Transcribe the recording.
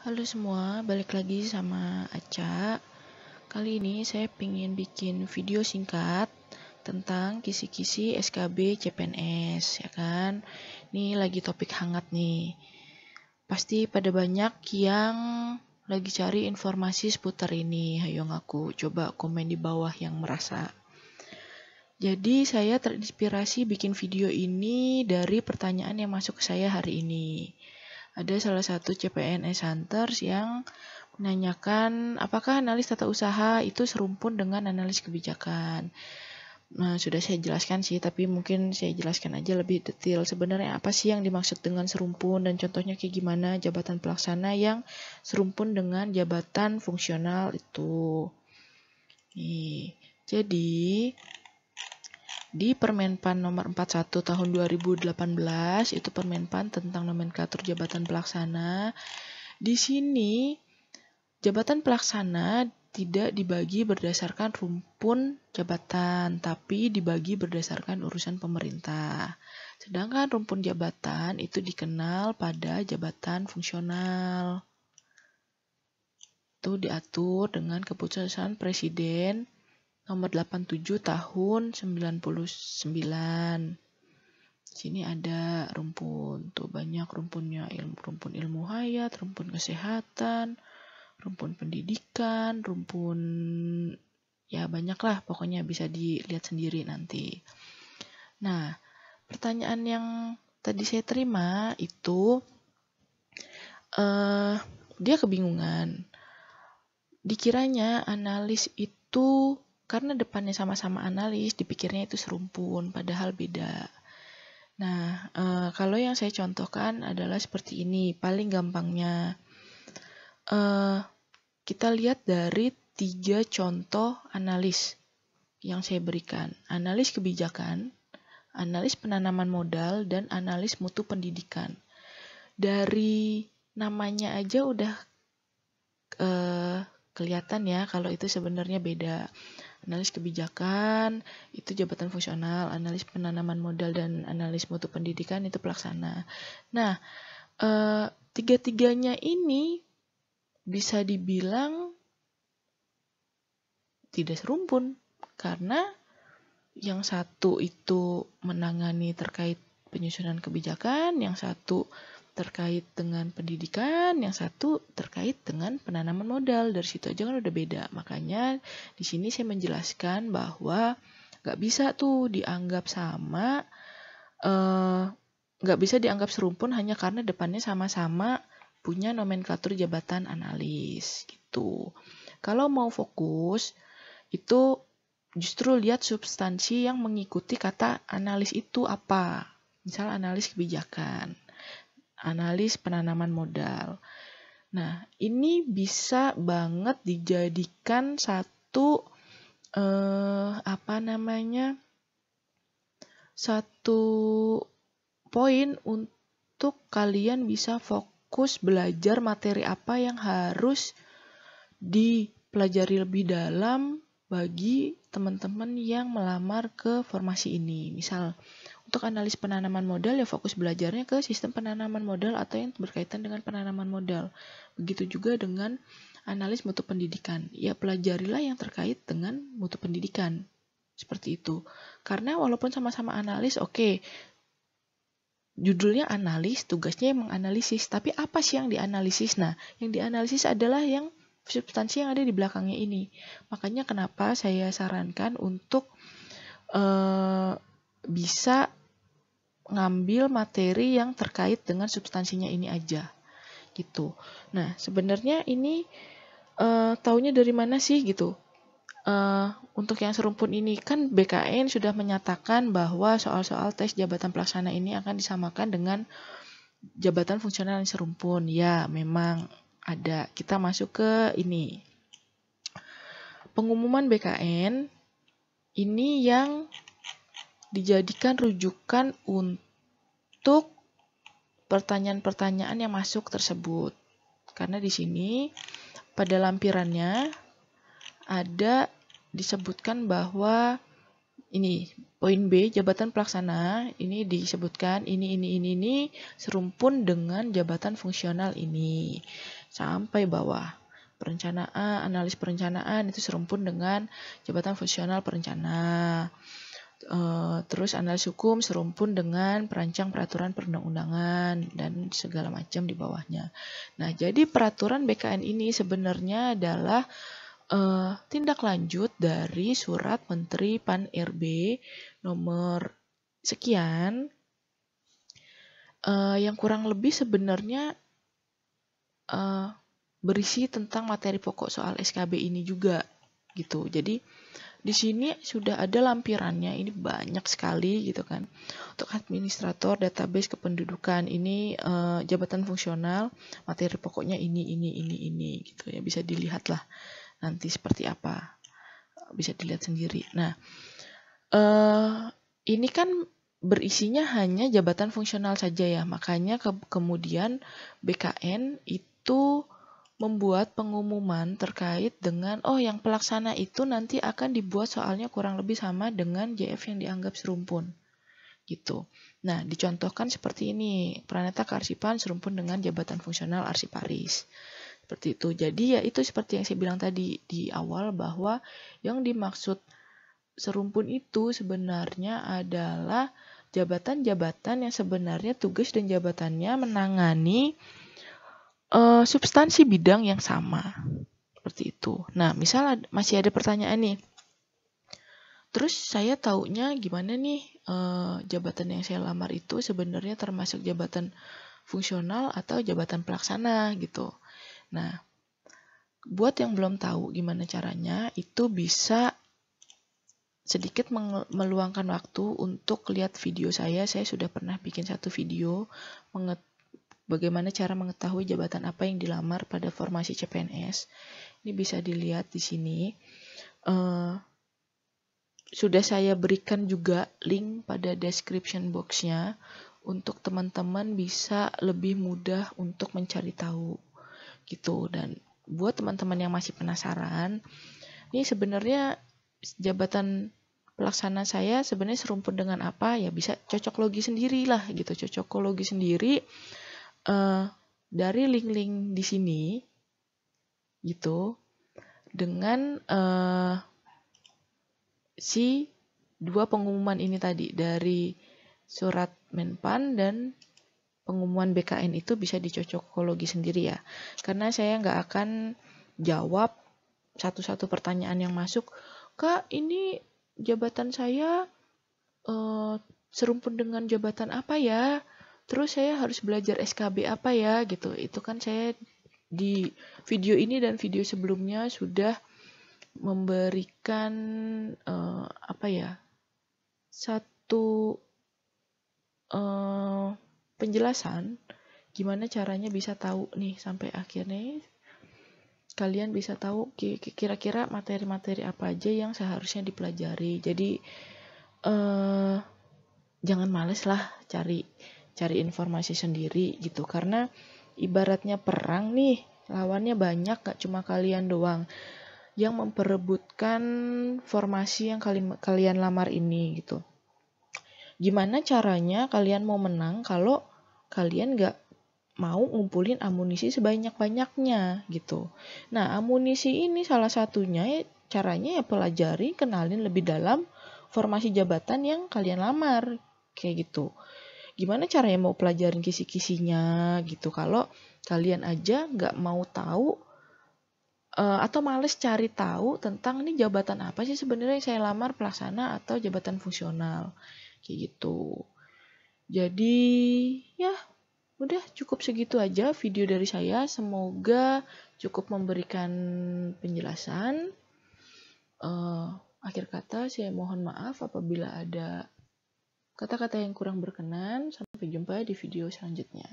Halo semua, balik lagi sama Aca. Kali ini saya pengen bikin video singkat tentang kisi-kisi SKB CPNS, ya kan? Ini lagi topik hangat nih. Pasti pada banyak yang lagi cari informasi seputar ini. Ayo ngaku, coba komen di bawah yang merasa. Jadi saya terinspirasi bikin video ini dari pertanyaan yang masuk ke saya hari ini. Ada salah satu CPNS Hunters yang menanyakan apakah analis tata usaha itu serumpun dengan analis kebijakan. Nah, sudah saya jelaskan sih, tapi mungkin saya jelaskan aja lebih detail. Sebenarnya apa sih yang dimaksud dengan serumpun dan contohnya kayak gimana jabatan pelaksana yang serumpun dengan jabatan fungsional itu. Nih, jadi di Permenpan nomor 41 tahun 2018 itu Permenpan tentang nomenklatur jabatan pelaksana. Di sini jabatan pelaksana tidak dibagi berdasarkan rumpun jabatan, tapi dibagi berdasarkan urusan pemerintah. Sedangkan rumpun jabatan itu dikenal pada jabatan fungsional. Itu diatur dengan keputusan Presiden nomor 87 tahun 99. Sini ada rumpun, tuh banyak rumpunnya, rumpun ilmu hayat, rumpun kesehatan, rumpun pendidikan, rumpun ya banyak lah pokoknya bisa dilihat sendiri nanti. Nah, pertanyaan yang tadi saya terima itu dia kebingungan. Dikiranya analis itu karena depannya sama-sama analis, dipikirnya itu serumpun, padahal beda. Nah, kalau yang saya contohkan adalah seperti ini, paling gampangnya. Kita lihat dari 3 contoh analis yang saya berikan. Analis kebijakan, analis penanaman modal, dan analis mutu pendidikan. Dari namanya aja udah kelihatan ya kalau itu sebenarnya beda. Analis kebijakan itu jabatan fungsional, analis penanaman modal dan analis mutu pendidikan itu pelaksana. Nah, tiga-tiganya ini bisa dibilang tidak serumpun karena yang satu itu menangani terkait penyusunan kebijakan, yang satu terkait dengan pendidikan, yang satu terkait dengan penanaman modal. Dari situ aja kan udah beda. Makanya di sini saya menjelaskan bahwa nggak bisa tuh dianggap sama, nggak bisa dianggap serumpun hanya karena depannya sama-sama punya nomenklatur jabatan analis gitu. Kalau mau fokus itu justru lihat substansi yang mengikuti kata analis itu apa. Misal analis kebijakan, analis penanaman modal. Nah, ini bisa banget dijadikan satu satu poin untuk kalian bisa fokus belajar materi apa yang harus dipelajari lebih dalam bagi teman-teman yang melamar ke formasi ini. Misal, untuk analis penanaman modal ya fokus belajarnya ke sistem penanaman modal atau yang berkaitan dengan penanaman modal. Begitu juga dengan analis mutu pendidikan. Ya pelajarilah yang terkait dengan mutu pendidikan. Seperti itu. Karena walaupun sama-sama analis, oke, judulnya analis, tugasnya menganalisis. Tapi apa sih yang dianalisis? Nah, yang dianalisis adalah yang substansi yang ada di belakangnya ini. Makanya kenapa saya sarankan untuk bisa ngambil materi yang terkait dengan substansinya ini aja gitu. Nah, sebenarnya ini taunya dari mana sih gitu? Untuk yang serumpun ini kan BKN sudah menyatakan bahwa soal-soal tes jabatan pelaksana ini akan disamakan dengan jabatan fungsional yang serumpun. Ya, memang ada. Kita masuk ke ini. Pengumuman BKN ini yang dijadikan rujukan untuk pertanyaan-pertanyaan yang masuk tersebut. Karena di sini pada lampirannya ada disebutkan bahwa ini poin B, jabatan pelaksana ini disebutkan ini serumpun dengan jabatan fungsional ini. sampai bawah. Perencanaan, analis perencanaan itu serumpun dengan jabatan fungsional perencana. Terus analis hukum serumpun dengan perancang peraturan perundang-undangan dan segala macam di bawahnya. Nah, jadi peraturan BKN ini sebenarnya adalah tindak lanjut dari surat Menteri Pan-RB nomor sekian, yang kurang lebih sebenarnya berisi tentang materi pokok soal SKB ini juga gitu. Jadi di sini sudah ada lampirannya, ini banyak sekali gitu kan. Untuk administrator database kependudukan ini jabatan fungsional, materi pokoknya ini gitu ya, bisa dilihat lah nanti seperti apa, bisa dilihat sendiri. Nah, ini kan berisinya hanya jabatan fungsional saja ya, makanya kemudian BKN itu membuat pengumuman terkait dengan yang pelaksana itu nanti akan dibuat soalnya kurang lebih sama dengan JF yang dianggap serumpun gitu. Nah, dicontohkan seperti ini, Pranata Kearsipan serumpun dengan jabatan fungsional Arsiparis. Seperti itu. Jadi ya itu seperti yang saya bilang tadi di awal, bahwa yang dimaksud serumpun itu sebenarnya adalah jabatan-jabatan yang sebenarnya tugas dan jabatannya menangani substansi bidang yang sama. Seperti itu. Nah, misal masih ada pertanyaan nih. Terus saya taunya gimana nih jabatan yang saya lamar itu sebenarnya termasuk jabatan fungsional atau jabatan pelaksana gitu. Nah, buat yang belum tahu gimana caranya, itu bisa sedikit meluangkan waktu untuk lihat video saya. Saya sudah pernah bikin satu video bagaimana cara mengetahui jabatan apa yang dilamar pada formasi CPNS. Ini bisa dilihat di sini. Sudah saya berikan juga link pada description box-nya untuk teman-teman bisa lebih mudah untuk mencari tahu gitu. Dan buat teman-teman yang masih penasaran, ini sebenarnya jabatan pelaksana saya sebenarnya serumpun dengan apa, ya bisa cocok logi sendiri lah gitu, cocokologi sendiri dari link-link di sini gitu, dengan si dua pengumuman ini tadi dari surat Menpan dan pengumuman BKN itu bisa dicocokologi sendiri ya. Karena saya nggak akan jawab satu-satu pertanyaan yang masuk. Kak, ini jabatan saya serumpun dengan jabatan apa ya? Terus saya harus belajar SKB apa ya gitu. Itu kan saya di video ini dan video sebelumnya sudah memberikan satu penjelasan gimana caranya bisa tahu nih, sampai akhirnya kalian bisa tahu kira-kira materi-materi apa aja yang seharusnya dipelajari. Jadi jangan males lah cari informasi sendiri gitu, karena ibaratnya perang nih, lawannya banyak, gak cuma kalian doang yang memperebutkan formasi yang kalian lamar ini gitu. Gimana caranya kalian mau menang kalau kalian gak mau ngumpulin amunisi sebanyak-banyaknya gitu. Nah, amunisi ini salah satunya caranya ya pelajari, kenalin lebih dalam formasi jabatan yang kalian lamar kayak gitu. Gimana caranya mau pelajarin kisi-kisinya gitu kalau kalian aja gak mau tahu atau males cari tahu tentang ini jabatan apa sih sebenarnya yang saya lamar, pelaksana atau jabatan fungsional kayak gitu. Jadi ya udah cukup segitu aja video dari saya, semoga cukup memberikan penjelasan. Akhir kata saya mohon maaf apabila ada kata-kata yang kurang berkenan. Sampai jumpa di video selanjutnya.